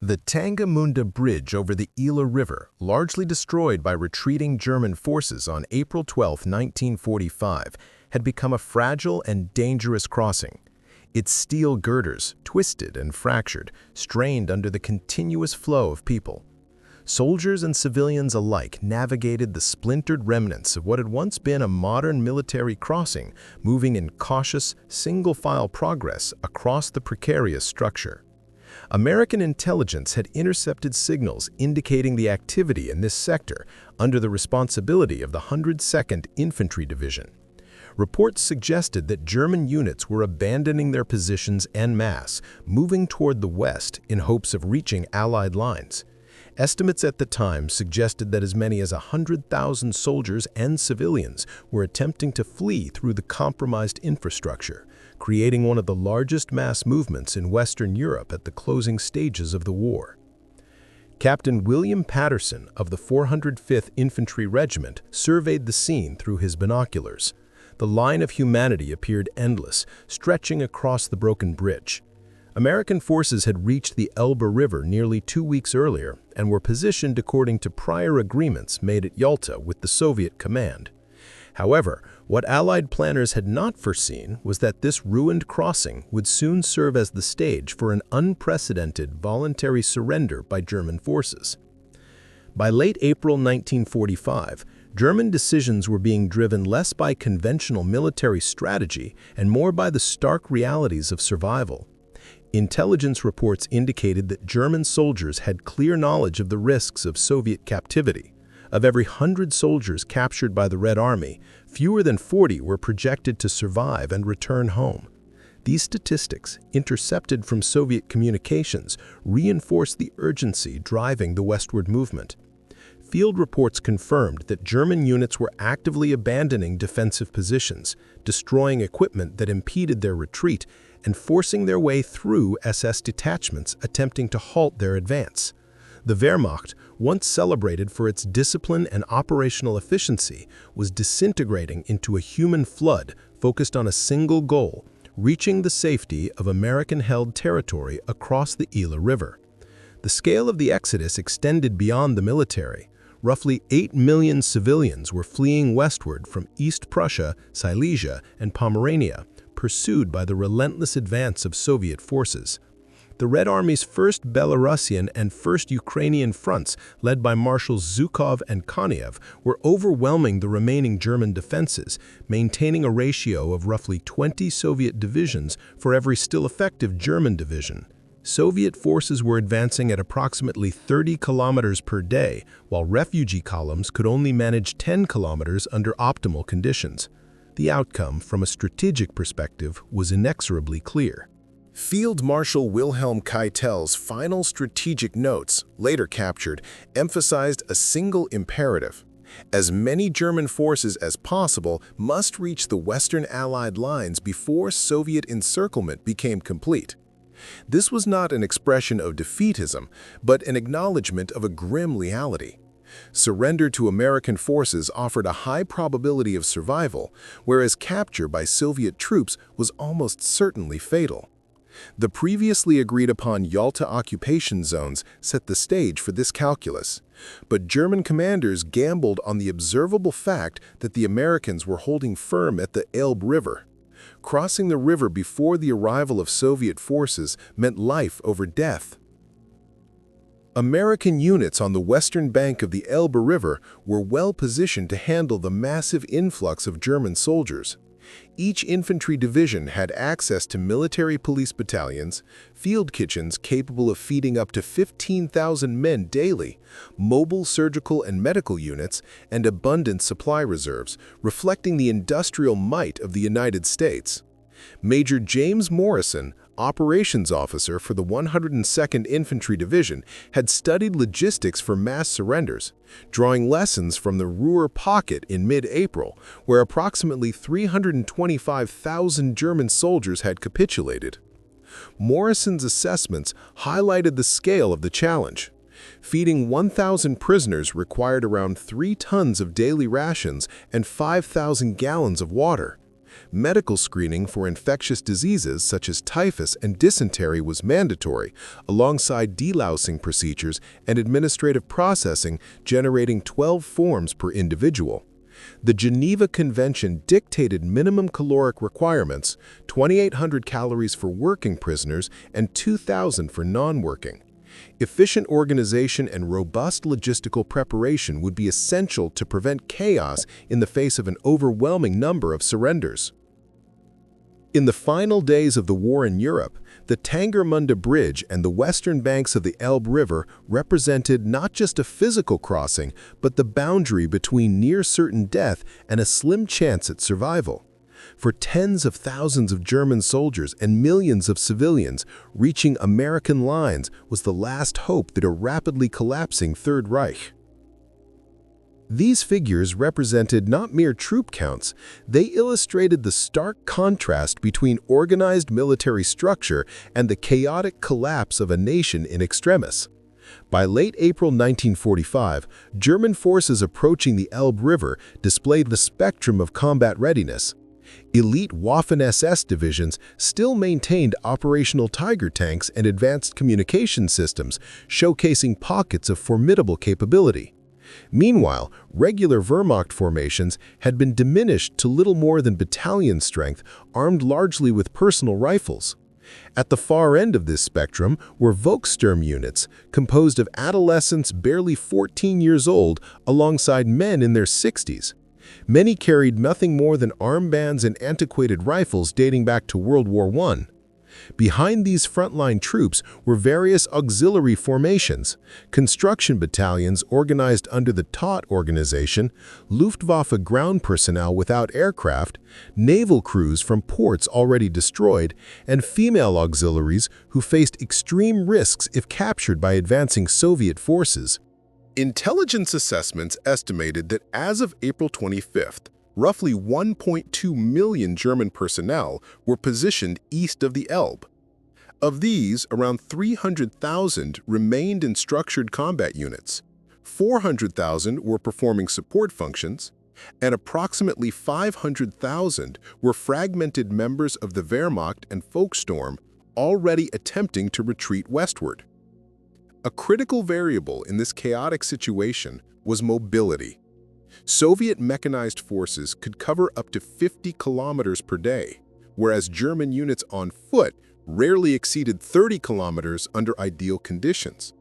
The Tangamunda Bridge over the Elbe River, largely destroyed by retreating German forces on April 12, 1945, had become a fragile and dangerous crossing. Its steel girders, twisted and fractured, strained under the continuous flow of people. Soldiers and civilians alike navigated the splintered remnants of what had once been a modern military crossing, moving in cautious, single-file progress across the precarious structure. American intelligence had intercepted signals indicating the activity in this sector under the responsibility of the 102nd Infantry Division. Reports suggested that German units were abandoning their positions en masse, moving toward the west in hopes of reaching Allied lines. Estimates at the time suggested that as many as 100,000 soldiers and civilians were attempting to flee through the compromised infrastructure, creating one of the largest mass movements in Western Europe at the closing stages of the war. Captain William Patterson of the 405th Infantry Regiment surveyed the scene through his binoculars. The line of humanity appeared endless, stretching across the broken bridge. American forces had reached the Elbe River nearly 2 weeks earlier and were positioned according to prior agreements made at Yalta with the Soviet command. However, what Allied planners had not foreseen was that this ruined crossing would soon serve as the stage for an unprecedented voluntary surrender by German forces. By late April 1945, German decisions were being driven less by conventional military strategy and more by the stark realities of survival. Intelligence reports indicated that German soldiers had clear knowledge of the risks of Soviet captivity. Of every 100 soldiers captured by the Red Army, fewer than 40 were projected to survive and return home. These statistics, intercepted from Soviet communications, reinforced the urgency driving the westward movement. Field reports confirmed that German units were actively abandoning defensive positions, destroying equipment that impeded their retreat, and forcing their way through SS detachments attempting to halt their advance. The Wehrmacht, once celebrated for its discipline and operational efficiency, was disintegrating into a human flood focused on a single goal: reaching the safety of American-held territory across the Elbe River. The scale of the exodus extended beyond the military. Roughly 8 million civilians were fleeing westward from East Prussia, Silesia, and Pomerania, pursued by the relentless advance of Soviet forces. The Red Army's 1st Belarusian and 1st Ukrainian fronts, led by Marshals Zhukov and Konev, were overwhelming the remaining German defenses, maintaining a ratio of roughly 20 Soviet divisions for every still effective German division. Soviet forces were advancing at approximately 30 kilometers per day, while refugee columns could only manage 10 kilometers under optimal conditions. The outcome, from a strategic perspective, was inexorably clear. Field Marshal Wilhelm Keitel's final strategic notes, later captured, emphasized a single imperative: as many German forces as possible must reach the Western Allied lines before Soviet encirclement became complete. This was not an expression of defeatism, but an acknowledgement of a grim reality. Surrender to American forces offered a high probability of survival, whereas capture by Soviet troops was almost certainly fatal. The previously agreed-upon Yalta occupation zones set the stage for this calculus, but German commanders gambled on the observable fact that the Americans were holding firm at the Elbe River. Crossing the river before the arrival of Soviet forces meant life over death. American units on the western bank of the Elbe River were well positioned to handle the massive influx of German soldiers. Each infantry division had access to military police battalions, field kitchens capable of feeding up to 15,000 men daily, mobile surgical and medical units, and abundant supply reserves, reflecting the industrial might of the United States. Major James Morrison, operations officer for the 102nd Infantry Division, had studied logistics for mass surrenders, drawing lessons from the Ruhr Pocket in mid-April, where approximately 325,000 German soldiers had capitulated. Morrison's assessments highlighted the scale of the challenge. Feeding 1,000 prisoners required around 3 tons of daily rations and 5,000 gallons of water. Medical screening for infectious diseases such as typhus and dysentery was mandatory, alongside delousing procedures and administrative processing, generating 12 forms per individual. The Geneva Convention dictated minimum caloric requirements, 2,800 calories for working prisoners and 2,000 for non-working. Efficient organization and robust logistical preparation would be essential to prevent chaos in the face of an overwhelming number of surrenders. In the final days of the war in Europe, the Tangermunde Bridge and the western banks of the Elbe River represented not just a physical crossing, but the boundary between near-certain death and a slim chance at survival. For tens of thousands of German soldiers and millions of civilians, reaching American lines was the last hope that a rapidly collapsing Third Reich. These figures represented not mere troop counts, they illustrated the stark contrast between organized military structure and the chaotic collapse of a nation in extremis. By late April 1945, German forces approaching the Elbe River displayed the spectrum of combat readiness. Elite Waffen-SS divisions still maintained operational Tiger tanks and advanced communication systems, showcasing pockets of formidable capability. Meanwhile, regular Wehrmacht formations had been diminished to little more than battalion strength, armed largely with personal rifles. At the far end of this spectrum were Volkssturm units, composed of adolescents barely 14 years old alongside men in their 60s. Many carried nothing more than armbands and antiquated rifles dating back to World War I. Behind these frontline troops were various auxiliary formations, construction battalions organized under the TOT organization, Luftwaffe ground personnel without aircraft, naval crews from ports already destroyed, and female auxiliaries who faced extreme risks if captured by advancing Soviet forces. Intelligence assessments estimated that as of April 25th, roughly 1.2 million German personnel were positioned east of the Elbe. Of these, around 300,000 remained in structured combat units, 400,000 were performing support functions, and approximately 500,000 were fragmented members of the Wehrmacht and Volkssturm already attempting to retreat westward. A critical variable in this chaotic situation was mobility. Soviet mechanized forces could cover up to 50 kilometers per day, whereas German units on foot rarely exceeded 30 kilometers under ideal conditions.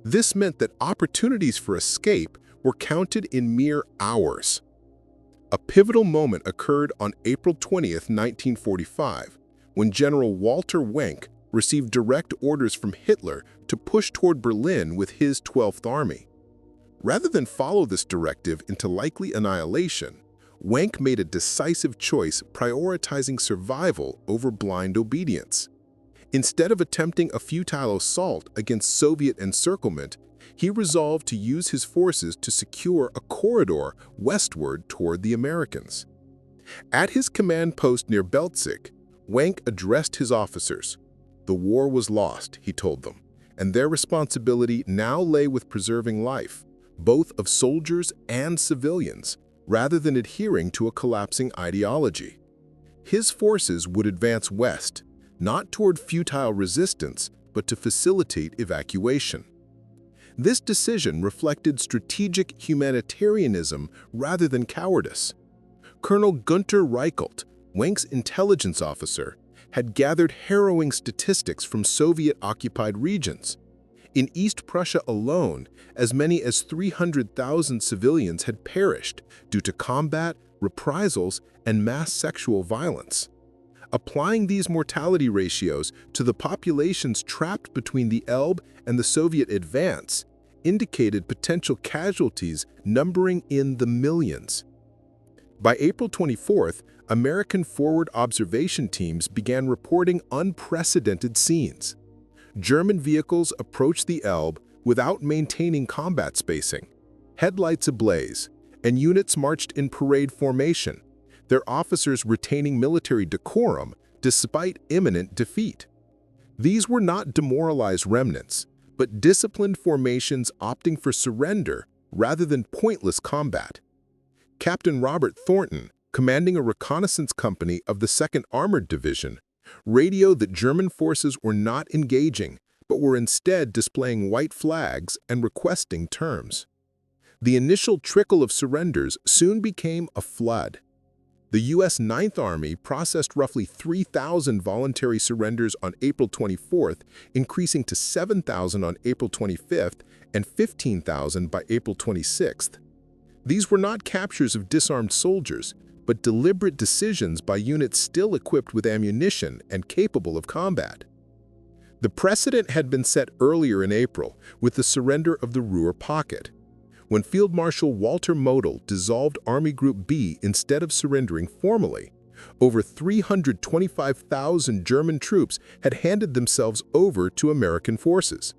This meant that opportunities for escape were counted in mere hours. A pivotal moment occurred on April 20, 1945, when General Walter Wenck received direct orders from Hitler to push toward Berlin with his 12th Army. Rather than follow this directive into likely annihilation, Wenck made a decisive choice, prioritizing survival over blind obedience. Instead of attempting a futile assault against Soviet encirclement, he resolved to use his forces to secure a corridor westward toward the Americans. At his command post near Belzig, Wenck addressed his officers. The war was lost, he told them, and their responsibility now lay with preserving life, both of soldiers and civilians, rather than adhering to a collapsing ideology. His forces would advance west, not toward futile resistance, but to facilitate evacuation. This decision reflected strategic humanitarianism rather than cowardice. Colonel Günther Reichelt, Wenck's intelligence officer, had gathered harrowing statistics from Soviet-occupied regions. In East Prussia alone, as many as 300,000 civilians had perished due to combat, reprisals, and mass sexual violence. Applying these mortality ratios to the populations trapped between the Elbe and the Soviet advance indicated potential casualties numbering in the millions. By April 24th, American forward observation teams began reporting unprecedented scenes. German vehicles approached the Elbe without maintaining combat spacing, headlights ablaze, and units marched in parade formation, their officers retaining military decorum despite imminent defeat. These were not demoralized remnants, but disciplined formations opting for surrender rather than pointless combat. Captain Robert Thornton, commanding a reconnaissance company of the 2nd Armored Division, radioed that German forces were not engaging, but were instead displaying white flags and requesting terms. The initial trickle of surrenders soon became a flood. The U.S. Ninth Army processed roughly 3,000 voluntary surrenders on April 24th, increasing to 7,000 on April 25th and 15,000 by April 26th. These were not captures of disarmed soldiers, but deliberate decisions by units still equipped with ammunition and capable of combat. The precedent had been set earlier in April with the surrender of the Ruhr Pocket, when Field Marshal Walter Model dissolved Army Group B instead of surrendering formally. Over 325,000 German troops had handed themselves over to American forces.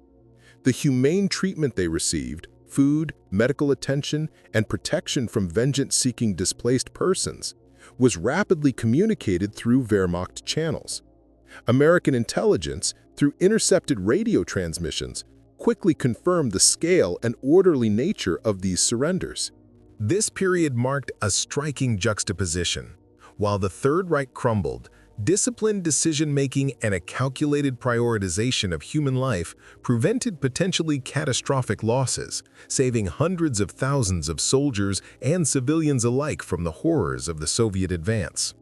The humane treatment they received, food, medical attention, and protection from vengeance-seeking displaced persons, was rapidly communicated through Wehrmacht channels. American intelligence, through intercepted radio transmissions, quickly confirmed the scale and orderly nature of these surrenders. This period marked a striking juxtaposition. While the Third Reich crumbled, disciplined decision-making and a calculated prioritization of human life prevented potentially catastrophic losses, saving hundreds of thousands of soldiers and civilians alike from the horrors of the Soviet advance.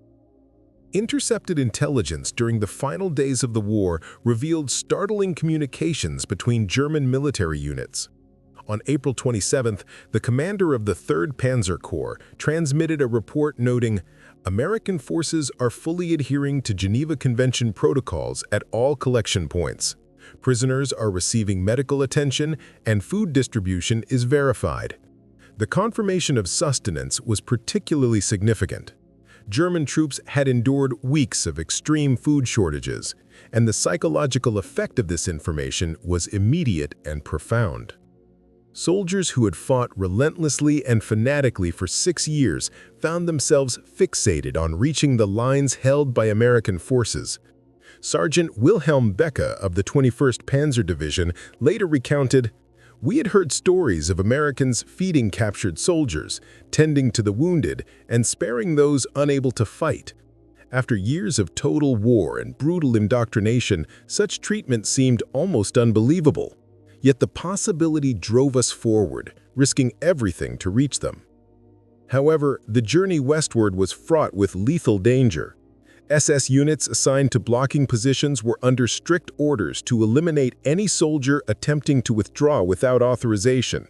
Intercepted intelligence during the final days of the war revealed startling communications between German military units. On April 27th, the commander of the 3rd Panzer Corps transmitted a report noting, "American forces are fully adhering to Geneva Convention protocols at all collection points. Prisoners are receiving medical attention and food distribution is verified." The confirmation of sustenance was particularly significant. German troops had endured weeks of extreme food shortages, and the psychological effect of this information was immediate and profound. Soldiers who had fought relentlessly and fanatically for 6 years found themselves fixated on reaching the lines held by American forces. Sergeant Wilhelm Becke of the 21st Panzer Division later recounted, "We had heard stories of Americans feeding captured soldiers, tending to the wounded, and sparing those unable to fight. After years of total war and brutal indoctrination, such treatment seemed almost unbelievable. Yet the possibility drove us forward, risking everything to reach them." However, the journey westward was fraught with lethal danger. SS units assigned to blocking positions were under strict orders to eliminate any soldier attempting to withdraw without authorization.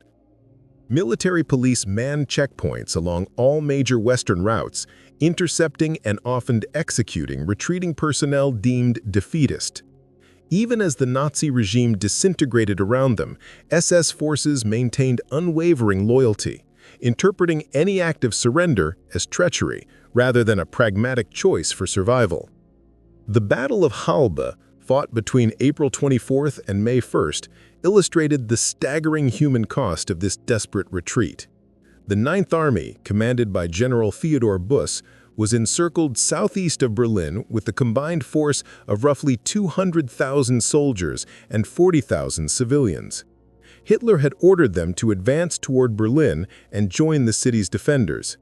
Military police manned checkpoints along all major western routes, intercepting and often executing retreating personnel deemed defeatist. Even as the Nazi regime disintegrated around them, SS forces maintained unwavering loyalty, interpreting any act of surrender as treachery rather than a pragmatic choice for survival. The Battle of Halbe, fought between April 24th and May 1st, illustrated the staggering human cost of this desperate retreat. The Ninth Army, commanded by General Theodor Buss, was encircled southeast of Berlin with a combined force of roughly 200,000 soldiers and 40,000 civilians. Hitler had ordered them to advance toward Berlin and join the city's defenders.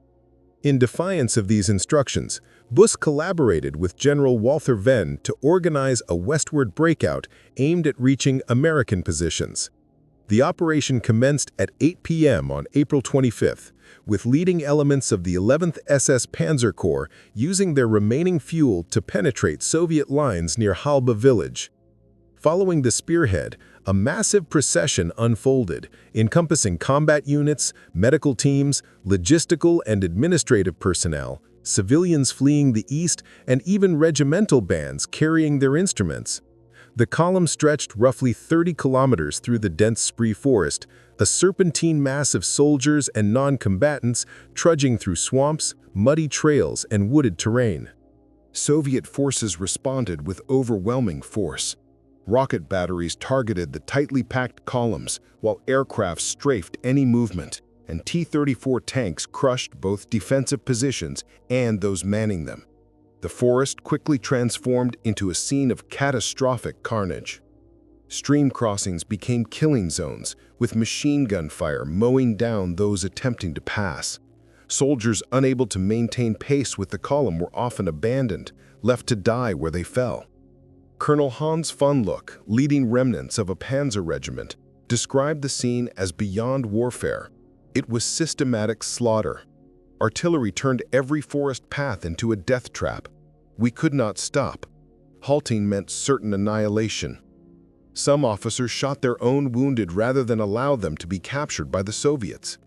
In defiance of these instructions, Buss collaborated with General Walther Wenck to organize a westward breakout aimed at reaching American positions. The operation commenced at 8 p.m. on April 25th, with leading elements of the 11th SS Panzer Corps using their remaining fuel to penetrate Soviet lines near Halbe village. Following the spearhead, a massive procession unfolded, encompassing combat units, medical teams, logistical and administrative personnel, civilians fleeing the east, and even regimental bands carrying their instruments. The column stretched roughly 30 kilometers through the dense Spree forest, a serpentine mass of soldiers and non-combatants trudging through swamps, muddy trails, and wooded terrain. Soviet forces responded with overwhelming force. Rocket batteries targeted the tightly packed columns, while aircraft strafed any movement, and T-34 tanks crushed both defensive positions and those manning them. The forest quickly transformed into a scene of catastrophic carnage. Stream crossings became killing zones, with machine gun fire mowing down those attempting to pass. Soldiers unable to maintain pace with the column were often abandoned, left to die where they fell. Colonel Hans von Luck, leading remnants of a panzer regiment, described the scene as beyond warfare. It was systematic slaughter. Artillery turned every forest path into a death trap. We could not stop. Halting meant certain annihilation. Some officers shot their own wounded rather than allow them to be captured by the Soviets.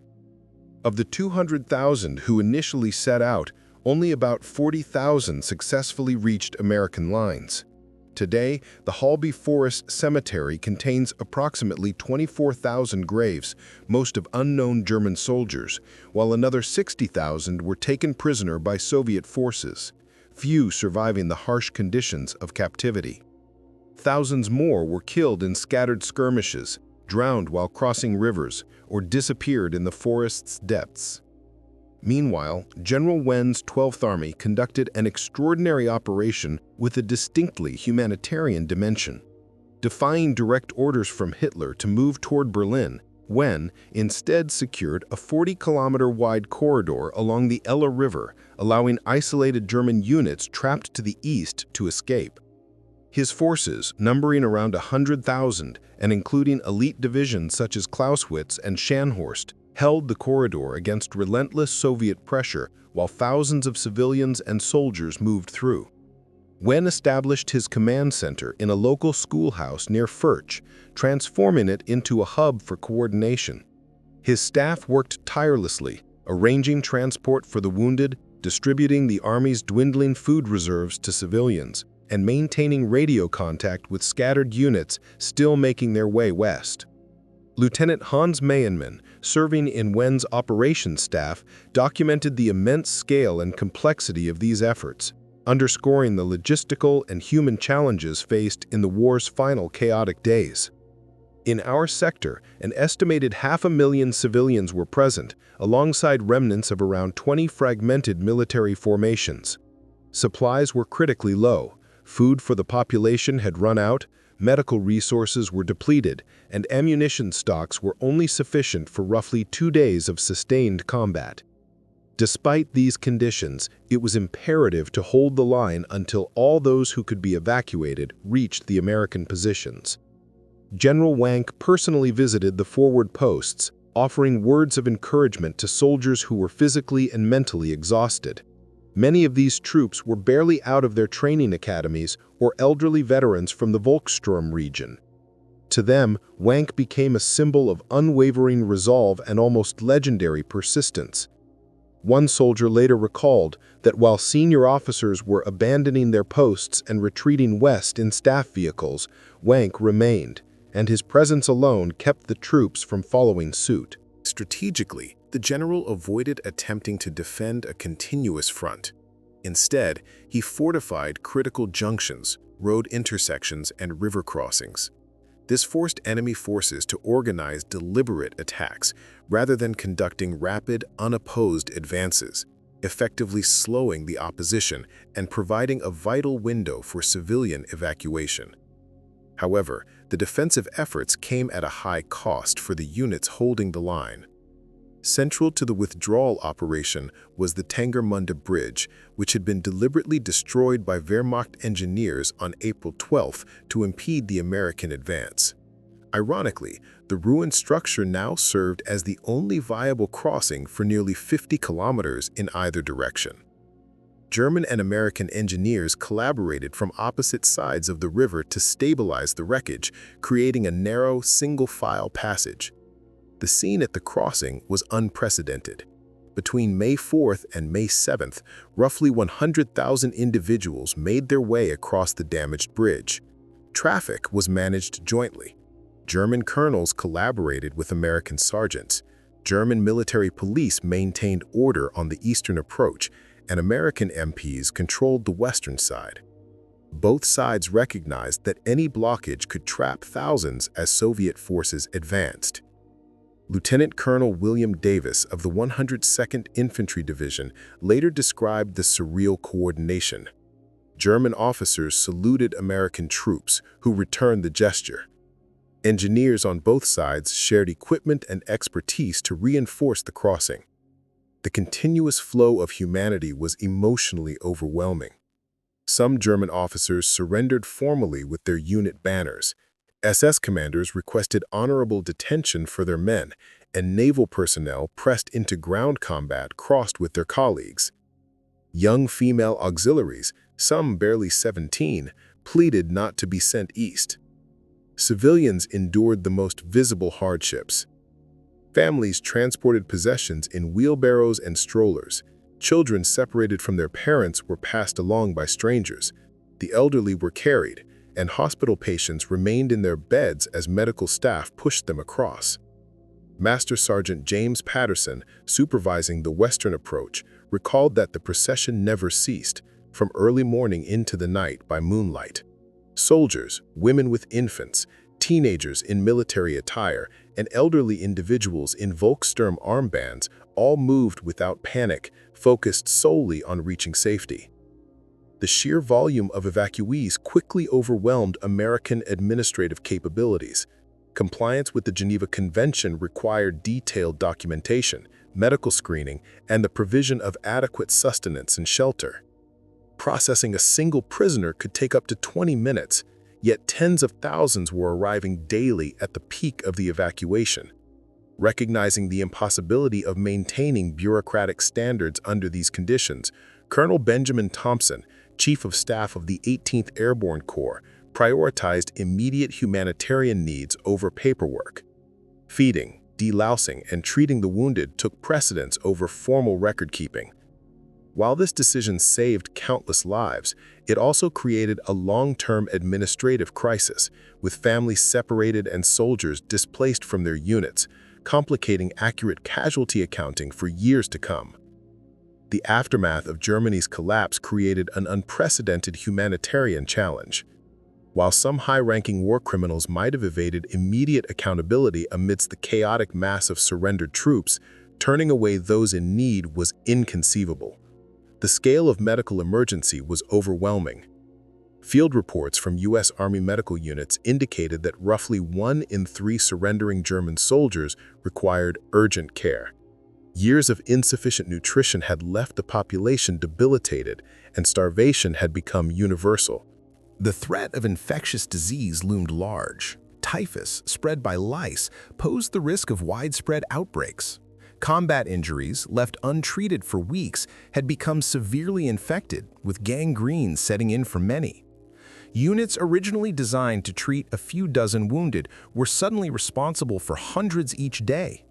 Of the 200,000 who initially set out, only about 40,000 successfully reached American lines. Today, the Halbe Forest Cemetery contains approximately 24,000 graves, most of unknown German soldiers, while another 60,000 were taken prisoner by Soviet forces, few surviving the harsh conditions of captivity. Thousands more were killed in scattered skirmishes, drowned while crossing rivers, or disappeared in the forest's depths. Meanwhile, General Wenck's 12th Army conducted an extraordinary operation with a distinctly humanitarian dimension. Defying direct orders from Hitler to move toward Berlin, Wenck instead secured a 40-kilometer-wide corridor along the Elbe River, allowing isolated German units trapped to the east to escape. His forces, numbering around 100,000 and including elite divisions such as Clausewitz and Scharnhorst, held the corridor against relentless Soviet pressure while thousands of civilians and soldiers moved through. Wenck established his command center in a local schoolhouse near Furch, transforming it into a hub for coordination. His staff worked tirelessly, arranging transport for the wounded, distributing the Army's dwindling food reserves to civilians, and maintaining radio contact with scattered units still making their way west. Lieutenant Hans Mayenman, serving in Wenck's operations staff, documented the immense scale and complexity of these efforts, underscoring the logistical and human challenges faced in the war's final chaotic days. In our sector, an estimated 500,000 civilians were present, alongside remnants of around 20 fragmented military formations. Supplies were critically low, food for the population had run out, medical resources were depleted, and ammunition stocks were only sufficient for roughly 2 days of sustained combat. Despite these conditions, it was imperative to hold the line until all those who could be evacuated reached the American positions. General Wenck personally visited the forward posts, offering words of encouragement to soldiers who were physically and mentally exhausted. Many of these troops were barely out of their training academies or elderly veterans from the Volkssturm region. To them, Wenck became a symbol of unwavering resolve and almost legendary persistence. One soldier later recalled that while senior officers were abandoning their posts and retreating west in staff vehicles, Wenck remained, and his presence alone kept the troops from following suit. Strategically, the general avoided attempting to defend a continuous front. Instead, he fortified critical junctions, road intersections, and river crossings. This forced enemy forces to organize deliberate attacks rather than conducting rapid, unopposed advances, effectively slowing the opposition and providing a vital window for civilian evacuation. However, the defensive efforts came at a high cost for the units holding the line. Central to the withdrawal operation was the Tangermunde Bridge, which had been deliberately destroyed by Wehrmacht engineers on April 12 to impede the American advance. Ironically, the ruined structure now served as the only viable crossing for nearly 50 kilometers in either direction. German and American engineers collaborated from opposite sides of the river to stabilize the wreckage, creating a narrow, single-file passage. The scene at the crossing was unprecedented. Between May 4th and May 7th, roughly 100,000 individuals made their way across the damaged bridge. Traffic was managed jointly. German colonels collaborated with American sergeants. German military police maintained order on the eastern approach, and American MPs controlled the western side. Both sides recognized that any blockage could trap thousands as Soviet forces advanced. Lieutenant Colonel William Davis of the 102nd Infantry Division later described the surreal coordination. German officers saluted American troops, who returned the gesture. Engineers on both sides shared equipment and expertise to reinforce the crossing. The continuous flow of humanity was emotionally overwhelming. Some German officers surrendered formally with their unit banners. SS commanders requested honorable detention for their men, and naval personnel pressed into ground combat crossed with their colleagues. Young female auxiliaries, some barely 17, pleaded not to be sent east. Civilians endured the most visible hardships. Families transported possessions in wheelbarrows and strollers. Children separated from their parents were passed along by strangers. The elderly were carried, and hospital patients remained in their beds as medical staff pushed them across. Master Sergeant James Patterson, supervising the western approach, recalled that the procession never ceased, from early morning into the night by moonlight. Soldiers, women with infants, teenagers in military attire, and elderly individuals in Volkssturm armbands all moved without panic, focused solely on reaching safety. The sheer volume of evacuees quickly overwhelmed American administrative capabilities. Compliance with the Geneva Convention required detailed documentation, medical screening, and the provision of adequate sustenance and shelter. Processing a single prisoner could take up to 20 minutes, yet tens of thousands were arriving daily at the peak of the evacuation. Recognizing the impossibility of maintaining bureaucratic standards under these conditions, Colonel Benjamin Thompson, Chief of Staff of the 18th Airborne Corps, prioritized immediate humanitarian needs over paperwork. Feeding, delousing, and treating the wounded took precedence over formal record-keeping. While this decision saved countless lives, it also created a long-term administrative crisis, with families separated and soldiers displaced from their units, complicating accurate casualty accounting for years to come. The aftermath of Germany's collapse created an unprecedented humanitarian challenge. While some high-ranking war criminals might have evaded immediate accountability amidst the chaotic mass of surrendered troops, turning away those in need was inconceivable. The scale of medical emergency was overwhelming. Field reports from U.S. Army medical units indicated that roughly 1 in 3 surrendering German soldiers required urgent care. Years of insufficient nutrition had left the population debilitated, and starvation had become universal. The threat of infectious disease loomed large. Typhus, spread by lice, posed the risk of widespread outbreaks. Combat injuries, left untreated for weeks, had become severely infected, with gangrene setting in for many. Units originally designed to treat a few dozen wounded were suddenly responsible for hundreds each day.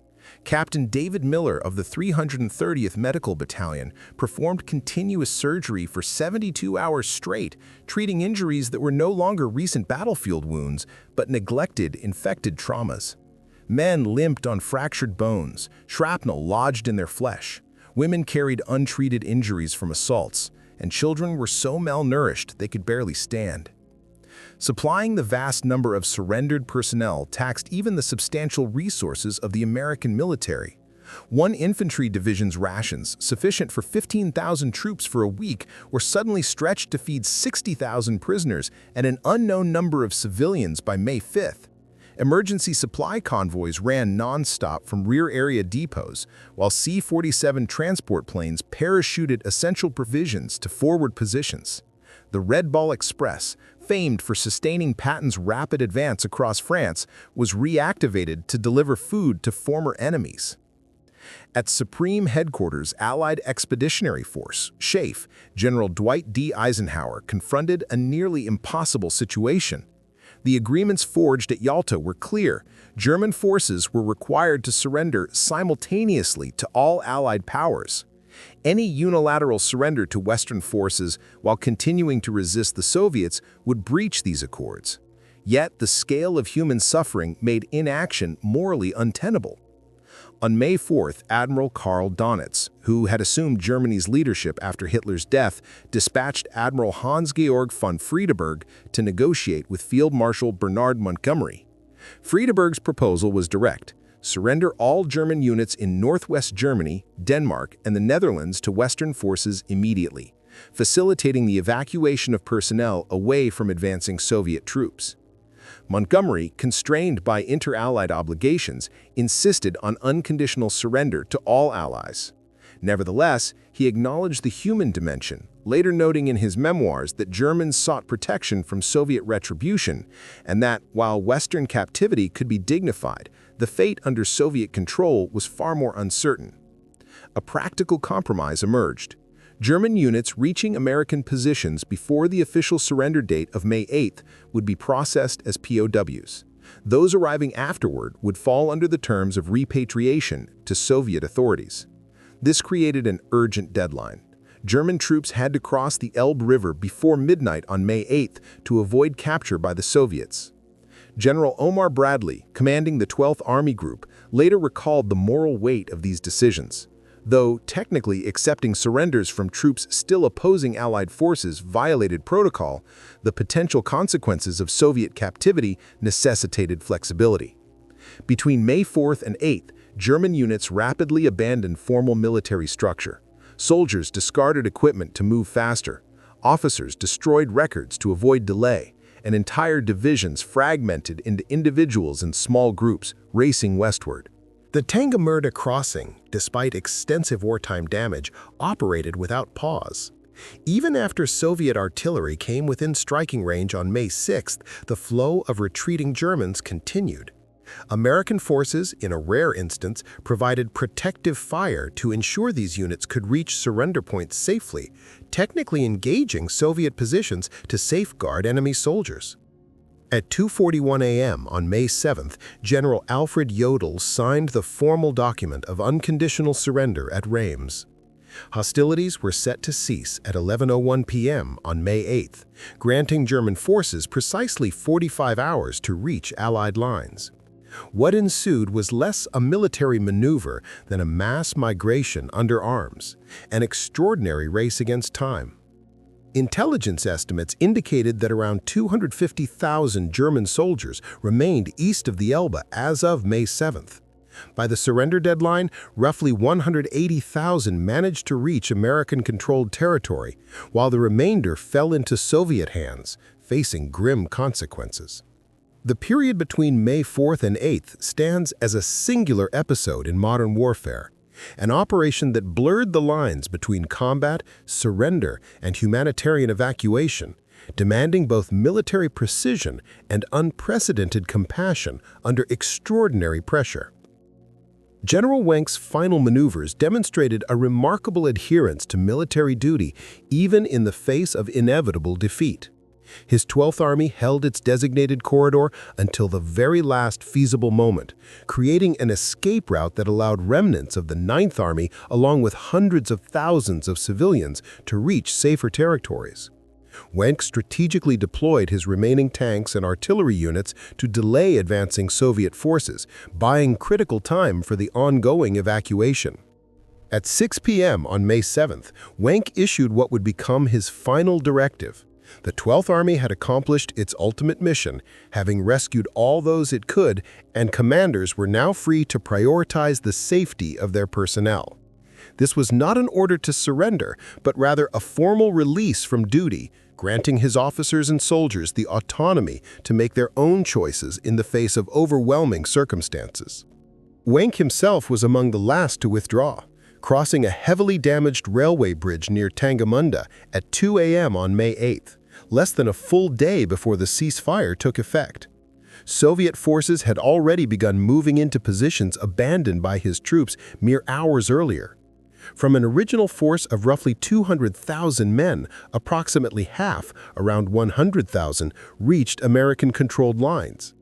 Captain David Miller of the 330th Medical Battalion performed continuous surgery for 72 hours straight, treating injuries that were no longer recent battlefield wounds, but neglected infected traumas. Men limped on fractured bones, shrapnel lodged in their flesh. Women carried untreated injuries from assaults, and children were so malnourished they could barely stand. Supplying the vast number of surrendered personnel taxed even the substantial resources of the American military. One infantry division's rations, sufficient for 15,000 troops for a week, were suddenly stretched to feed 60,000 prisoners and an unknown number of civilians by May 5th. Emergency supply convoys ran non-stop from rear area depots, while C-47 transport planes parachuted essential provisions to forward positions. The Red Ball Express, famed for sustaining Patton's rapid advance across France, was reactivated to deliver food to former enemies. At Supreme Headquarters Allied Expeditionary Force, SHAEF, General Dwight D. Eisenhower confronted a nearly impossible situation. The agreements forged at Yalta were clear. German forces were required to surrender simultaneously to all Allied powers. Any unilateral surrender to Western forces while continuing to resist the Soviets would breach these accords. Yet the scale of human suffering made inaction morally untenable. On May 4th, Admiral Karl Donitz, who had assumed Germany's leadership after Hitler's death, dispatched Admiral Hans-Georg von Friedeberg to negotiate with Field Marshal Bernard Montgomery. Friedeberg's proposal was direct: surrender all German units in northwest Germany, Denmark, and the Netherlands to Western forces immediately, facilitating the evacuation of personnel away from advancing Soviet troops. Montgomery, constrained by inter-Allied obligations, insisted on unconditional surrender to all allies. Nevertheless, he acknowledged the human dimension, later noting in his memoirs that Germans sought protection from Soviet retribution, and that, while Western captivity could be dignified, the fate under Soviet control was far more uncertain. A practical compromise emerged. German units reaching American positions before the official surrender date of May 8 would be processed as POWs. Those arriving afterward would fall under the terms of repatriation to Soviet authorities. This created an urgent deadline. German troops had to cross the Elbe River before midnight on May 8 to avoid capture by the Soviets. General Omar Bradley, commanding the 12th Army Group, later recalled the moral weight of these decisions. Though technically accepting surrenders from troops still opposing Allied forces violated protocol, the potential consequences of Soviet captivity necessitated flexibility. Between May 4th and 8th, German units rapidly abandoned formal military structure. Soldiers discarded equipment to move faster. Officers destroyed records to avoid delay, and entire divisions fragmented into individuals and small groups, racing westward. The Tangamurda crossing, despite extensive wartime damage, operated without pause. Even after Soviet artillery came within striking range on May 6th, the flow of retreating Germans continued. American forces, in a rare instance, provided protective fire to ensure these units could reach surrender points safely, technically engaging Soviet positions to safeguard enemy soldiers. At 2:41 a.m. on May 7th, General Alfred Jodl signed the formal document of unconditional surrender at Reims. Hostilities were set to cease at 11:01 p.m. on May 8th, granting German forces precisely 45 hours to reach Allied lines. What ensued was less a military maneuver than a mass migration under arms, an extraordinary race against time. Intelligence estimates indicated that around 250,000 German soldiers remained east of the Elbe as of May 7th. By the surrender deadline, roughly 180,000 managed to reach American-controlled territory, while the remainder fell into Soviet hands, facing grim consequences. The period between May 4th and 8th stands as a singular episode in modern warfare, an operation that blurred the lines between combat, surrender, and humanitarian evacuation, demanding both military precision and unprecedented compassion under extraordinary pressure. General Wenck's final maneuvers demonstrated a remarkable adherence to military duty even in the face of inevitable defeat. His 12th Army held its designated corridor until the very last feasible moment, creating an escape route that allowed remnants of the 9th Army, along with hundreds of thousands of civilians, to reach safer territories. Wenck strategically deployed his remaining tanks and artillery units to delay advancing Soviet forces, buying critical time for the ongoing evacuation. At 6 p.m. on May 7th, Wenck issued what would become his final directive. The 12th Army had accomplished its ultimate mission, having rescued all those it could, and commanders were now free to prioritize the safety of their personnel. This was not an order to surrender, but rather a formal release from duty, granting his officers and soldiers the autonomy to make their own choices in the face of overwhelming circumstances. Wenck himself was among the last to withdraw, crossing a heavily damaged railway bridge near Tangamunda at 2 a.m. on May 8th. Less than a full day before the ceasefire took effect. Soviet forces had already begun moving into positions abandoned by his troops mere hours earlier. From an original force of roughly 200,000 men, approximately half, around 100,000, reached American-controlled lines.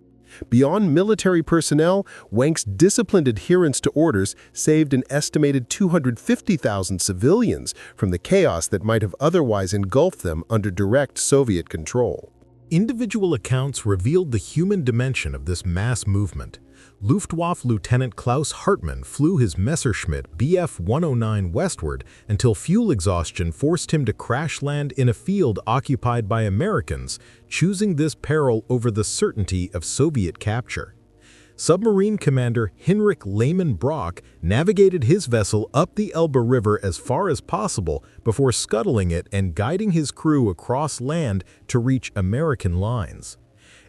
Beyond military personnel, Wenck's disciplined adherence to orders saved an estimated 250,000 civilians from the chaos that might have otherwise engulfed them under direct Soviet control. Individual accounts revealed the human dimension of this mass movement. Luftwaffe Lieutenant Klaus Hartmann flew his Messerschmitt Bf 109 westward until fuel exhaustion forced him to crash land in a field occupied by Americans, choosing this peril over the certainty of Soviet capture. Submarine commander Heinrich Lehmann-Brock navigated his vessel up the Elbe River as far as possible before scuttling it and guiding his crew across land to reach American lines.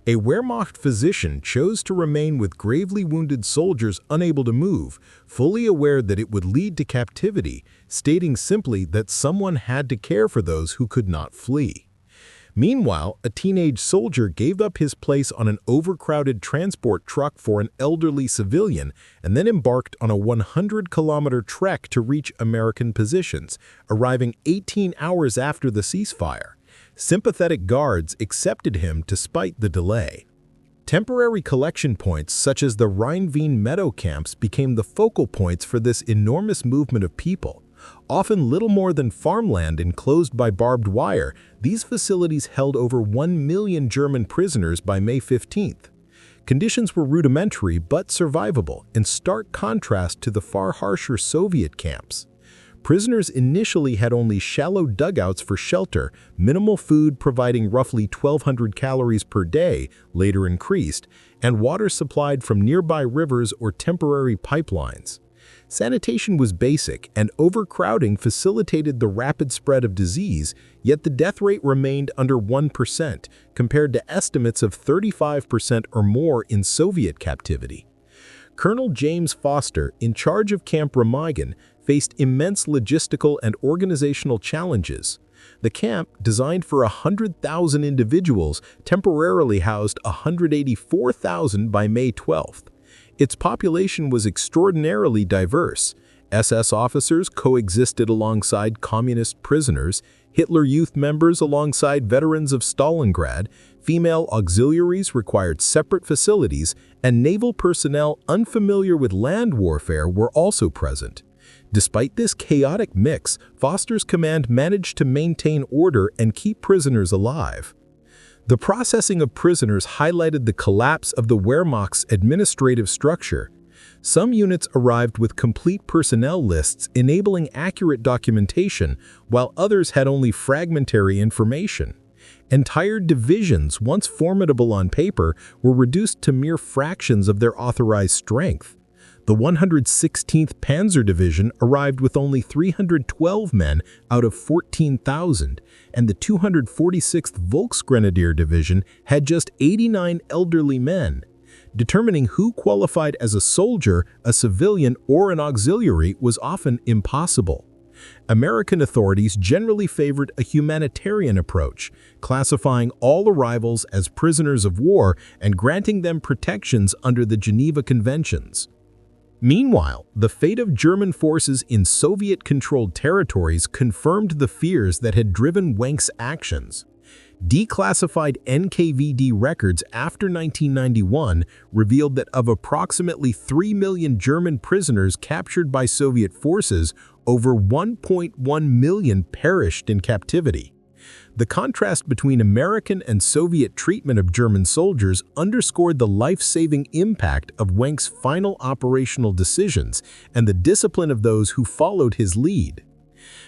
A Wehrmacht physician chose to remain with gravely wounded soldiers unable to move, fully aware that it would lead to captivity, stating simply that someone had to care for those who could not flee. Meanwhile, a teenage soldier gave up his place on an overcrowded transport truck for an elderly civilian and then embarked on a 100-kilometer trek to reach American positions, arriving 18 hours after the ceasefire. Sympathetic guards accepted him despite the delay. Temporary collection points such as the Rhine-Wien meadow camps became the focal points for this enormous movement of people. Often little more than farmland enclosed by barbed wire, these facilities held over 1 million German prisoners by May 15th. Conditions were rudimentary but survivable, in stark contrast to the far harsher Soviet camps. Prisoners initially had only shallow dugouts for shelter, minimal food providing roughly 1,200 calories per day, later increased, and water supplied from nearby rivers or temporary pipelines. Sanitation was basic, and overcrowding facilitated the rapid spread of disease, yet the death rate remained under 1%, compared to estimates of 35% or more in Soviet captivity. Colonel James Foster, in charge of Camp Remagen, faced immense logistical and organizational challenges. The camp, designed for 100,000 individuals, temporarily housed 184,000 by May 12th. Its population was extraordinarily diverse. SS officers coexisted alongside communist prisoners, Hitler Youth members alongside veterans of Stalingrad, female auxiliaries required separate facilities, and naval personnel unfamiliar with land warfare were also present. Despite this chaotic mix, Foster's command managed to maintain order and keep prisoners alive. The processing of prisoners highlighted the collapse of the Wehrmacht's administrative structure. Some units arrived with complete personnel lists enabling accurate documentation, while others had only fragmentary information. Entire divisions, once formidable on paper, were reduced to mere fractions of their authorized strength. The 116th Panzer Division arrived with only 312 men out of 14,000, and the 246th Volksgrenadier Division had just 89 elderly men. Determining who qualified as a soldier, a civilian, or an auxiliary was often impossible. American authorities generally favored a humanitarian approach, classifying all arrivals as prisoners of war and granting them protections under the Geneva Conventions. Meanwhile, the fate of German forces in Soviet-controlled territories confirmed the fears that had driven Wenck's actions. Declassified NKVD records after 1991 revealed that of approximately 3 million German prisoners captured by Soviet forces, over 1.1 million perished in captivity. The contrast between American and Soviet treatment of German soldiers underscored the life-saving impact of Wenck's final operational decisions and the discipline of those who followed his lead.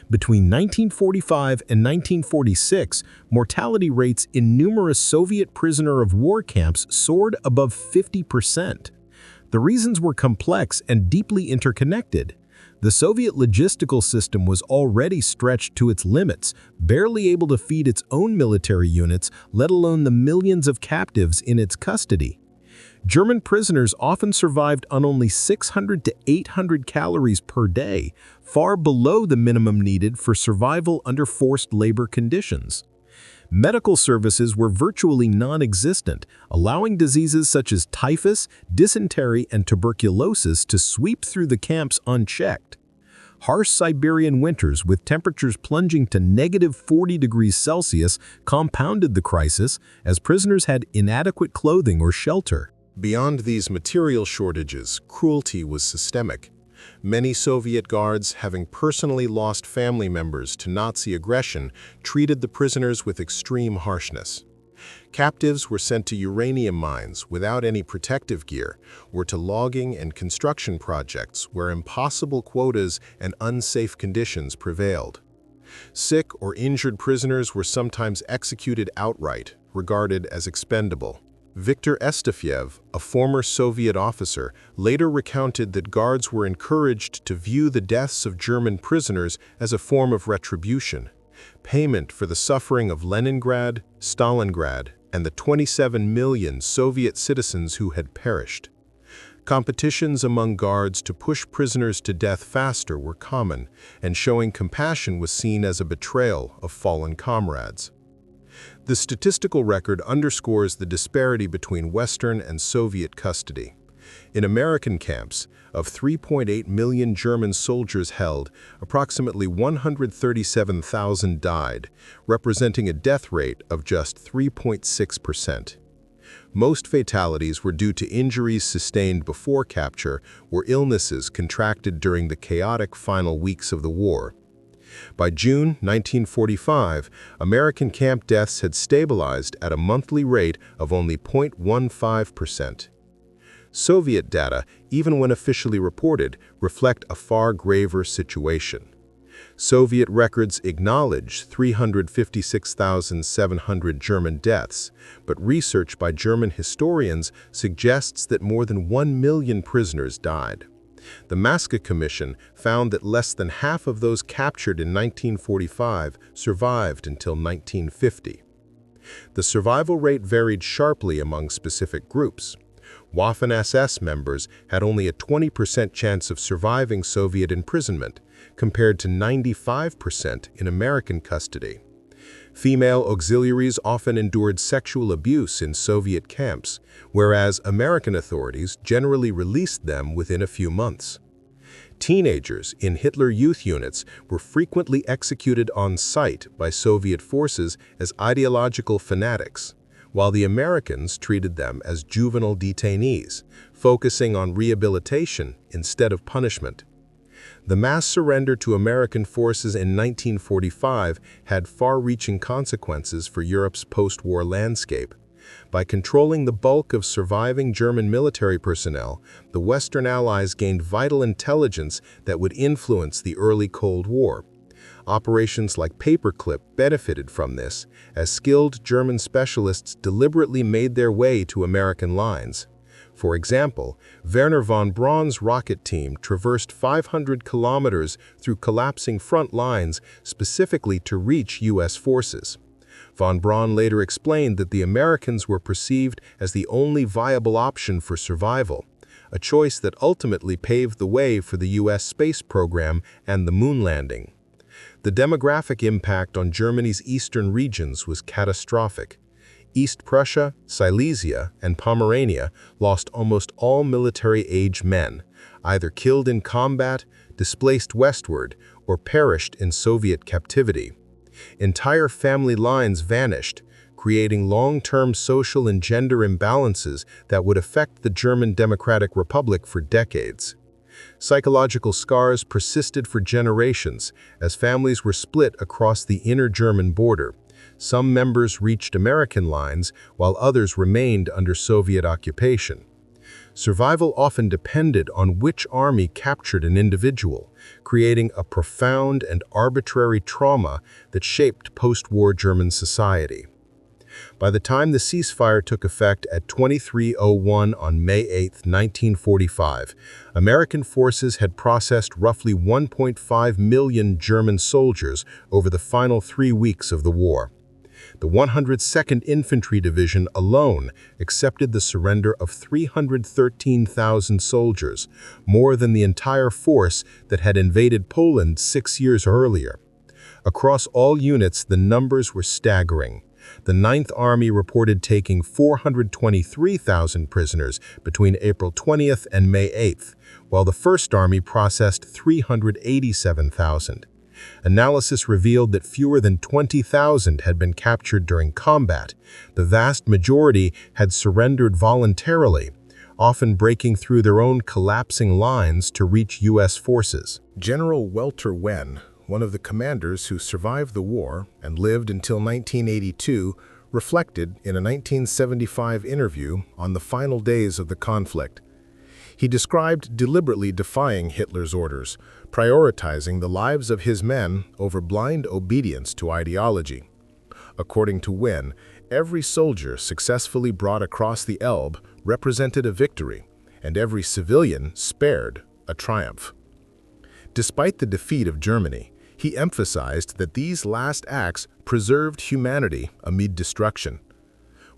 Between 1945 and 1946, mortality rates in numerous Soviet prisoner of war camps soared above 50%. The reasons were complex and deeply interconnected. The Soviet logistical system was already stretched to its limits, barely able to feed its own military units, let alone the millions of captives in its custody. German prisoners often survived on only 600 to 800 calories per day, far below the minimum needed for survival under forced labor conditions. Medical services were virtually non-existent, allowing diseases such as typhus, dysentery, and tuberculosis to sweep through the camps unchecked. Harsh Siberian winters with temperatures plunging to -40 degrees Celsius compounded the crisis, as prisoners had inadequate clothing or shelter. Beyond these material shortages, cruelty was systemic. Many Soviet guards, having personally lost family members to Nazi aggression, treated the prisoners with extreme harshness. Captives were sent to uranium mines without any protective gear, or to logging and construction projects where impossible quotas and unsafe conditions prevailed. Sick or injured prisoners were sometimes executed outright, regarded as expendable. Viktor Estefiev, a former Soviet officer, later recounted that guards were encouraged to view the deaths of German prisoners as a form of retribution, payment for the suffering of Leningrad, Stalingrad, and the 27 million Soviet citizens who had perished. Competitions among guards to push prisoners to death faster were common, and showing compassion was seen as a betrayal of fallen comrades. The statistical record underscores the disparity between Western and Soviet custody. In American camps, of 3.8 million German soldiers held, approximately 137,000 died, representing a death rate of just 3.6%. Most fatalities were due to injuries sustained before capture or illnesses contracted during the chaotic final weeks of the war. By June 1945, American camp deaths had stabilized at a monthly rate of only 0.15%. Soviet data, even when officially reported, reflect a far graver situation. Soviet records acknowledge 356,700 German deaths, but research by German historians suggests that more than 1 million prisoners died. The Maska Commission found that less than half of those captured in 1945 survived until 1950. The survival rate varied sharply among specific groups. Waffen-SS members had only a 20% chance of surviving Soviet imprisonment, compared to 95% in American custody. Female auxiliaries often endured sexual abuse in Soviet camps, whereas American authorities generally released them within a few months. Teenagers in Hitler Youth units were frequently executed on sight by Soviet forces as ideological fanatics, while the Americans treated them as juvenile detainees, focusing on rehabilitation instead of punishment. The mass surrender to American forces in 1945 had far-reaching consequences for Europe's post-war landscape. By controlling the bulk of surviving German military personnel, the Western Allies gained vital intelligence that would influence the early Cold War. Operations like Paperclip benefited from this, as skilled German specialists deliberately made their way to American lines. For example, Werner von Braun's rocket team traversed 500 kilometers through collapsing front lines specifically to reach U.S. forces. Von Braun later explained that the Americans were perceived as the only viable option for survival, a choice that ultimately paved the way for the U.S. space program and the moon landing. The demographic impact on Germany's eastern regions was catastrophic. East Prussia, Silesia, and Pomerania lost almost all military-age men, either killed in combat, displaced westward, or perished in Soviet captivity. Entire family lines vanished, creating long-term social and gender imbalances that would affect the German Democratic Republic for decades. Psychological scars persisted for generations as families were split across the inner German border. Some members reached American lines, while others remained under Soviet occupation. Survival often depended on which army captured an individual, creating a profound and arbitrary trauma that shaped post-war German society. By the time the ceasefire took effect at 23:01 on May 8, 1945, American forces had processed roughly 1.5 million German soldiers over the final 3 weeks of the war. The 102nd Infantry Division alone accepted the surrender of 313,000 soldiers, more than the entire force that had invaded Poland 6 years earlier. Across all units, the numbers were staggering. The 9th Army reported taking 423,000 prisoners between April 20th and May 8th, while the 1st Army processed 387,000. Analysis revealed that fewer than 20,000 had been captured during combat. The vast majority had surrendered voluntarily, often breaking through their own collapsing lines to reach U.S. forces. General Walter Wenck, one of the commanders who survived the war and lived until 1982, reflected in a 1975 interview on the final days of the conflict. He described deliberately defying Hitler's orders, prioritizing the lives of his men over blind obedience to ideology. According to Wenck, every soldier successfully brought across the Elbe represented a victory, and every civilian spared a triumph. Despite the defeat of Germany, he emphasized that these last acts preserved humanity amid destruction.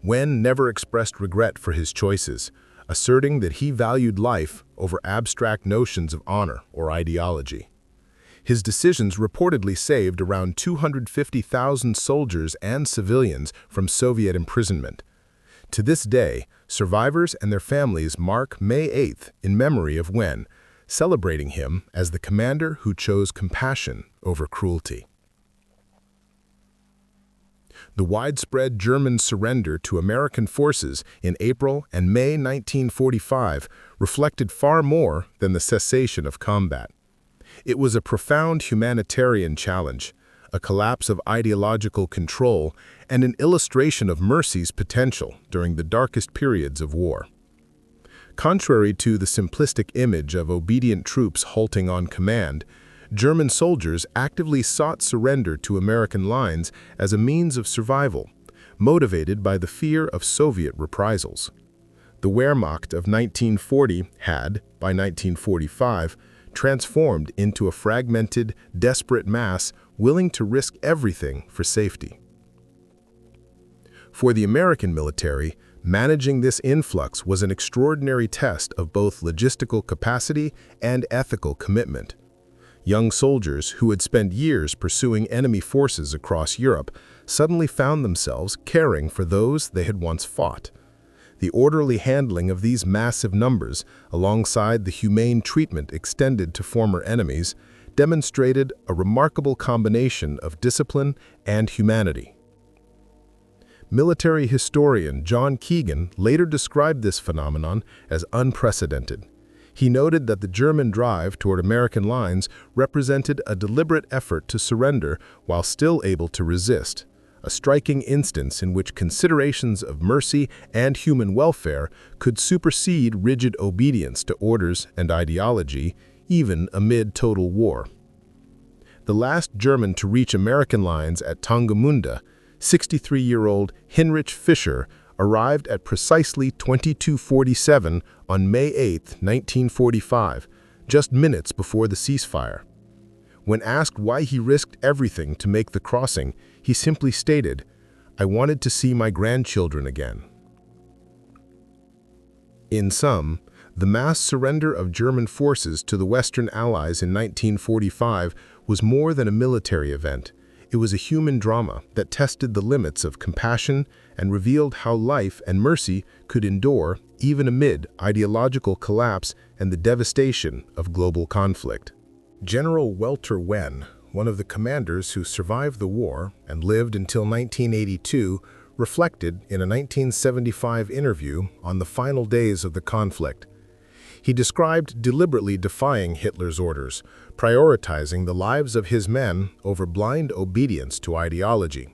Wenck never expressed regret for his choices, asserting that he valued life over abstract notions of honor or ideology. His decisions reportedly saved around 250,000 soldiers and civilians from Soviet imprisonment. To this day, survivors and their families mark May 8th in memory of Wenck, celebrating him as the commander who chose compassion over cruelty. The widespread German surrender to American forces in April and May 1945 reflected far more than the cessation of combat. It was a profound humanitarian challenge, a collapse of ideological control, and an illustration of mercy's potential during the darkest periods of war. Contrary to the simplistic image of obedient troops halting on command, German soldiers actively sought surrender to American lines as a means of survival, motivated by the fear of Soviet reprisals. The Wehrmacht of 1940 had, by 1945, transformed into a fragmented, desperate mass willing to risk everything for safety. For the American military, managing this influx was an extraordinary test of both logistical capacity and ethical commitment. Young soldiers who had spent years pursuing enemy forces across Europe suddenly found themselves caring for those they had once fought. The orderly handling of these massive numbers, alongside the humane treatment extended to former enemies, demonstrated a remarkable combination of discipline and humanity. Military historian John Keegan later described this phenomenon as unprecedented. He noted that the German drive toward American lines represented a deliberate effort to surrender while still able to resist, a striking instance in which considerations of mercy and human welfare could supersede rigid obedience to orders and ideology, even amid total war. The last German to reach American lines at Tangamunda, 63-year-old Heinrich Fischer, arrived at precisely 22:47 on May 8, 1945, just minutes before the ceasefire. When asked why he risked everything to make the crossing, he simply stated, "I wanted to see my grandchildren again." In sum, the mass surrender of German forces to the Western Allies in 1945 was more than a military event. It was a human drama that tested the limits of compassion and revealed how life and mercy could endure even amid ideological collapse and the devastation of global conflict. General Walter Wenck, one of the commanders who survived the war and lived until 1982, reflected in a 1975 interview on the final days of the conflict. He described deliberately defying Hitler's orders, prioritizing the lives of his men over blind obedience to ideology.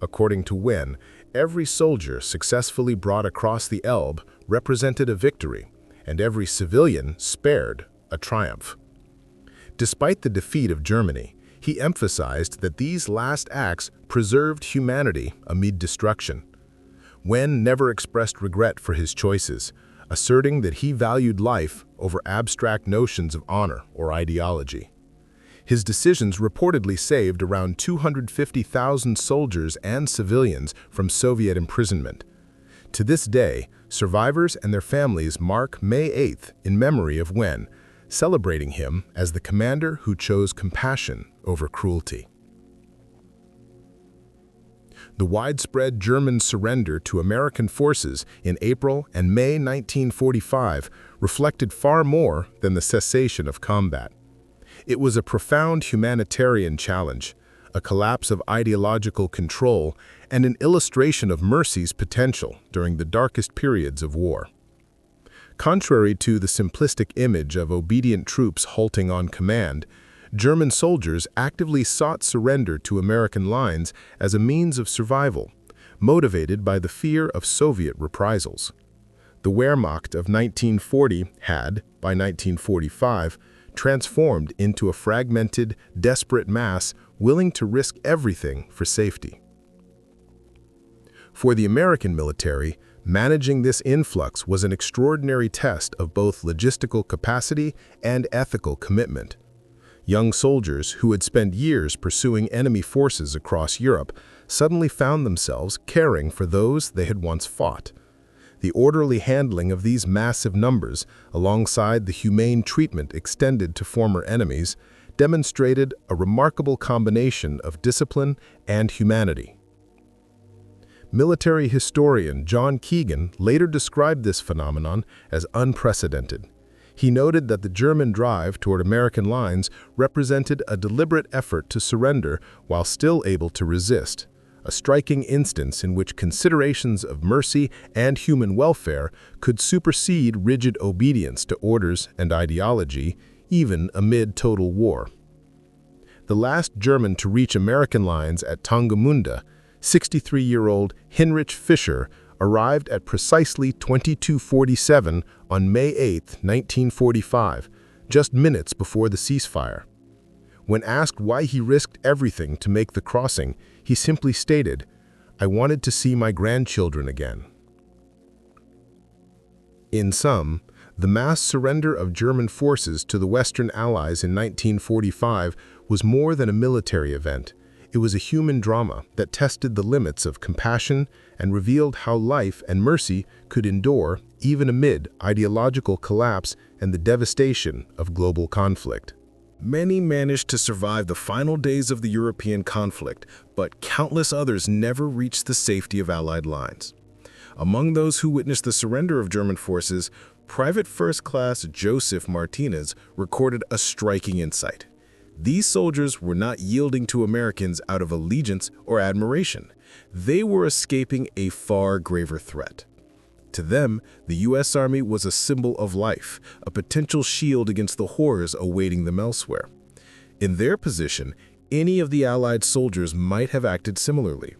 According to Wenck, every soldier successfully brought across the Elbe represented a victory, and every civilian spared a triumph. Despite the defeat of Germany, he emphasized that these last acts preserved humanity amid destruction. Wenck never expressed regret for his choices, asserting that he valued life over abstract notions of honor or ideology. His decisions reportedly saved around 250,000 soldiers and civilians from Soviet imprisonment. To this day, survivors and their families mark May 8th in memory of Wenck, celebrating him as the commander who chose compassion over cruelty. The widespread German surrender to American forces in April and May 1945 reflected far more than the cessation of combat. It was a profound humanitarian challenge, a collapse of ideological control, and an illustration of mercy's potential during the darkest periods of war. Contrary to the simplistic image of obedient troops halting on command, German soldiers actively sought surrender to American lines as a means of survival, motivated by the fear of Soviet reprisals. The Wehrmacht of 1940 had, by 1945, transformed into a fragmented, desperate mass willing to risk everything for safety. For the American military, managing this influx was an extraordinary test of both logistical capacity and ethical commitment. Young soldiers who had spent years pursuing enemy forces across Europe suddenly found themselves caring for those they had once fought. The orderly handling of these massive numbers, alongside the humane treatment extended to former enemies, demonstrated a remarkable combination of discipline and humanity. Military historian John Keegan later described this phenomenon as unprecedented. He noted that the German drive toward American lines represented a deliberate effort to surrender while still able to resist, a striking instance in which considerations of mercy and human welfare could supersede rigid obedience to orders and ideology, even amid total war. The last German to reach American lines at Tangamunda, 63-year-old Heinrich Fischer, arrived at precisely 22:47 on May 8, 1945, just minutes before the ceasefire. When asked why he risked everything to make the crossing, he simply stated, "I wanted to see my grandchildren again." In sum, the mass surrender of German forces to the Western Allies in 1945 was more than a military event. It was a human drama that tested the limits of compassion and revealed how life and mercy could endure even amid ideological collapse and the devastation of global conflict. Many managed to survive the final days of the European conflict, but countless others never reached the safety of Allied lines. Among those who witnessed the surrender of German forces, Private First Class Joseph Martinez recorded a striking insight. These soldiers were not yielding to Americans out of allegiance or admiration. They were escaping a far graver threat. To them, the U.S. Army was a symbol of life, a potential shield against the horrors awaiting them elsewhere. In their position, any of the Allied soldiers might have acted similarly.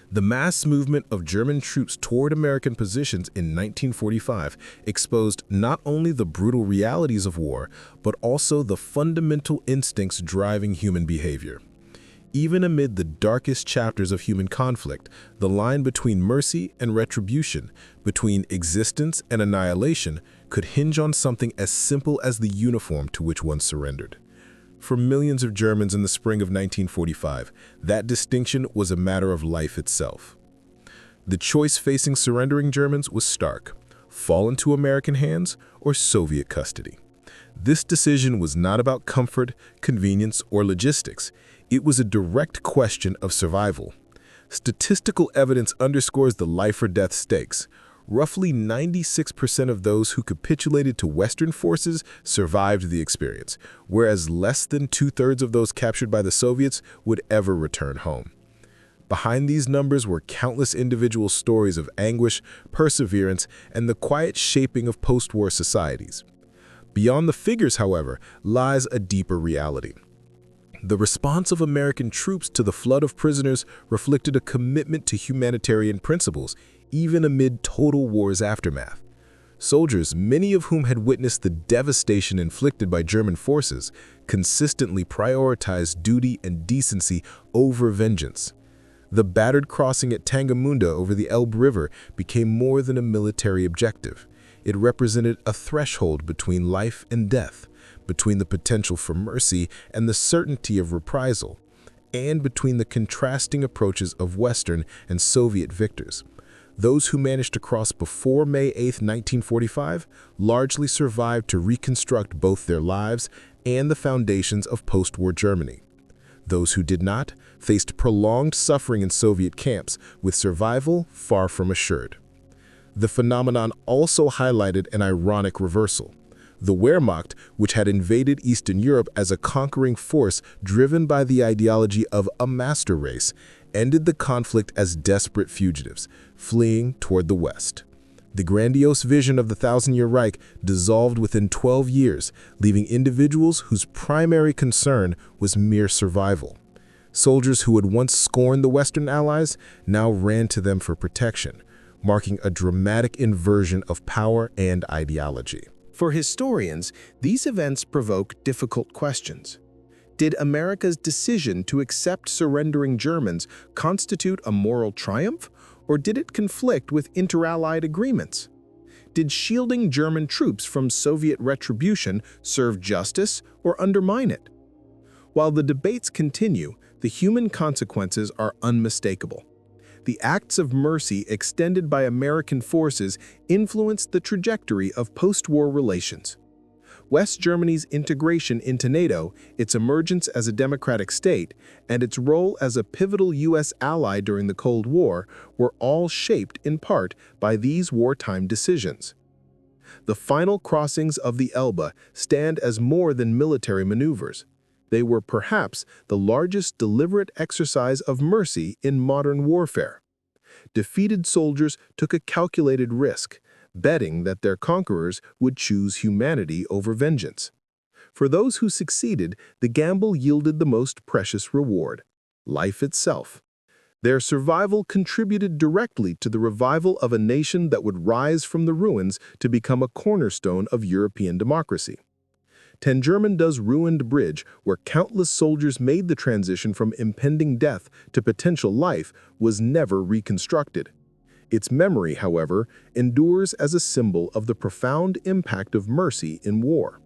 The mass movement of German troops toward American positions in 1945 exposed not only the brutal realities of war, but also the fundamental instincts driving human behavior. Even amid the darkest chapters of human conflict, the line between mercy and retribution, between existence and annihilation, could hinge on something as simple as the uniform to which one surrendered. For millions of Germans in the spring of 1945, that distinction was a matter of life itself. The choice facing surrendering Germans was stark: fall into American hands or Soviet custody. This decision was not about comfort, convenience, or logistics. It was a direct question of survival. Statistical evidence underscores the life-or-death stakes. Roughly 96% of those who capitulated to Western forces survived the experience, whereas less than two-thirds of those captured by the Soviets would ever return home. Behind these numbers were countless individual stories of anguish, perseverance, and the quiet shaping of post-war societies. Beyond the figures, however, lies a deeper reality. The response of American troops to the flood of prisoners reflected a commitment to humanitarian principles, even amid total war's aftermath. Soldiers, many of whom had witnessed the devastation inflicted by German forces, consistently prioritized duty and decency over vengeance. The battered crossing at Tangamunda over the Elbe River became more than a military objective. It represented a threshold between life and death, between the potential for mercy and the certainty of reprisal, and between the contrasting approaches of Western and Soviet victors. Those who managed to cross before May 8, 1945, largely survived to reconstruct both their lives and the foundations of post-war Germany. Those who did not faced prolonged suffering in Soviet camps, with survival far from assured. The phenomenon also highlighted an ironic reversal. The Wehrmacht, which had invaded Eastern Europe as a conquering force driven by the ideology of a master race, ended the conflict as desperate fugitives, fleeing toward the West. The grandiose vision of the Thousand-Year Reich dissolved within 12 years, leaving individuals whose primary concern was mere survival. Soldiers who had once scorned the Western Allies now ran to them for protection, marking a dramatic inversion of power and ideology. For historians, these events provoke difficult questions. Did America's decision to accept surrendering Germans constitute a moral triumph, or did it conflict with inter-allied agreements? Did shielding German troops from Soviet retribution serve justice or undermine it? While the debates continue, The human consequences are unmistakable. The acts of mercy extended by American forces influenced the trajectory of post-war relations. West Germany's integration into NATO, its emergence as a democratic state, and its role as a pivotal U.S. ally during the Cold War were all shaped in part by these wartime decisions. The final crossings of the Elbe stand as more than military maneuvers. They were perhaps the largest deliberate exercise of mercy in modern warfare. Defeated soldiers took a calculated risk, betting that their conquerors would choose humanity over vengeance. For those who succeeded, the gamble yielded the most precious reward: life itself. Their survival contributed directly to the revival of a nation that would rise from the ruins to become a cornerstone of European democracy. Tengermanda's ruined bridge, where countless soldiers made the transition from impending death to potential life, was never reconstructed. Its memory, however, endures as a symbol of the profound impact of mercy in war.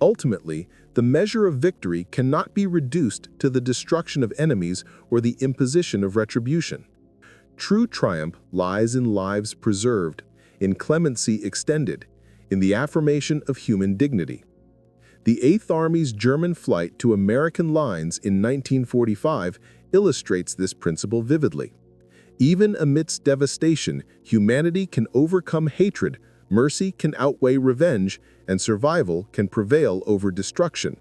Ultimately, the measure of victory cannot be reduced to the destruction of enemies or the imposition of retribution. True triumph lies in lives preserved, in clemency extended, in the affirmation of human dignity. The Eighth Army's German flight to American lines in 1945 illustrates this principle vividly. Even amidst devastation, humanity can overcome hatred, mercy can outweigh revenge, and survival can prevail over destruction.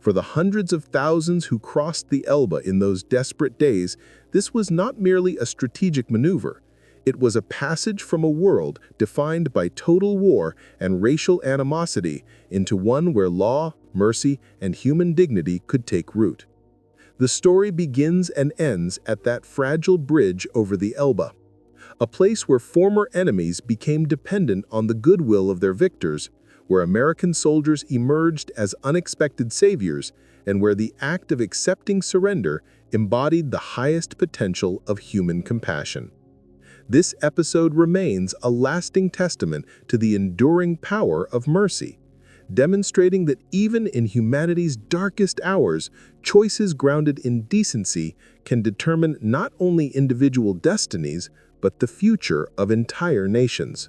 For the hundreds of thousands who crossed the Elbe in those desperate days, this was not merely a strategic maneuver. It was a passage from a world defined by total war and racial animosity into one where law, mercy, and human dignity could take root. The story begins and ends at that fragile bridge over the Elbe, a place where former enemies became dependent on the goodwill of their victors, where American soldiers emerged as unexpected saviors, and where the act of accepting surrender embodied the highest potential of human compassion. This episode remains a lasting testament to the enduring power of mercy, demonstrating that even in humanity's darkest hours, choices grounded in decency can determine not only individual destinies, but the future of entire nations.